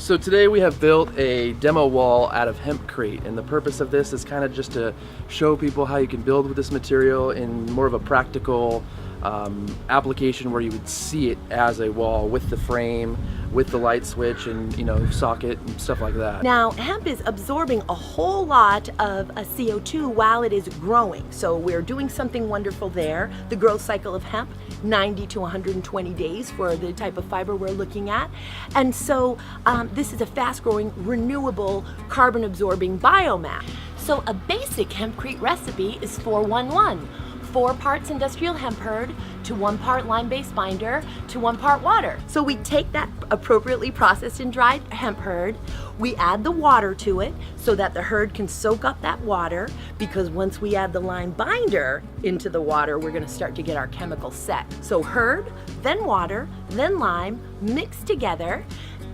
So today we have built a demo wall out of hempcrete, and the purpose of this is kind of just to show people how you can build with this material in more of a practical application where you would see it as a wall with the frame, with the light switch and socket and stuff like that. Now, hemp is absorbing a whole lot of CO2 while it is growing. So we're doing something wonderful there. The growth cycle of hemp, 90 to 120 days for the type of fiber we're looking at. And so this is a fast-growing, renewable, carbon-absorbing biomass. So a basic hempcrete recipe is 4-1-1. 4 parts industrial hemp hurd to 1 part lime-based binder to 1 part water. So we take that appropriately processed and dried hemp hurd, we add the water to it so that the hurd can soak up that water, because once we add the lime binder into the water, we're gonna start to get our chemicals set. So hurd, then water, then lime, mixed together.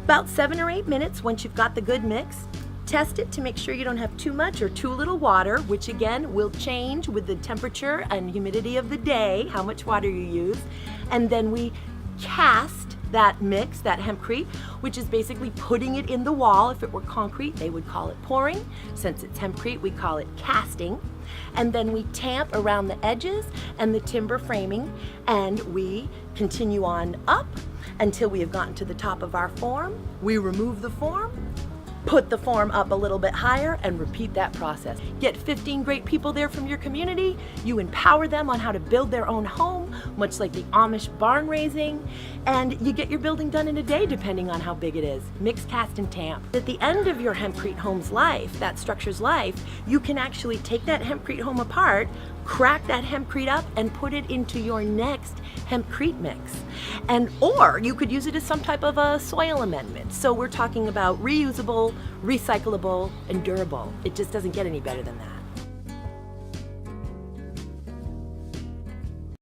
About 7 or 8 minutes once you've got the good mix. Test it to make sure you don't have too much or too little water, which again will change with the temperature and humidity of the day, how much water you use. And then we cast that mix, that hempcrete, which is basically putting it in the wall. If it were concrete, they would call it pouring. Since it's hempcrete, we call it casting. And then we tamp around the edges and the timber framing, and we continue on up until we have gotten to the top of our form. We remove the form, put the form up a little bit higher, and repeat that process. Get 15 great people there from your community. You empower them on how to build their own home, much like the Amish barn raising, and you get your building done in a day depending on how big it is. Mix, cast, and tamp. At the end of your hempcrete home's life, that structure's life, you can actually take that hempcrete home apart, crack that hempcrete up, and put it into your next hempcrete mix. Or you could use it as some type of a soil amendment. So we're talking about reusable, recyclable, and durable. It just doesn't get any better than that.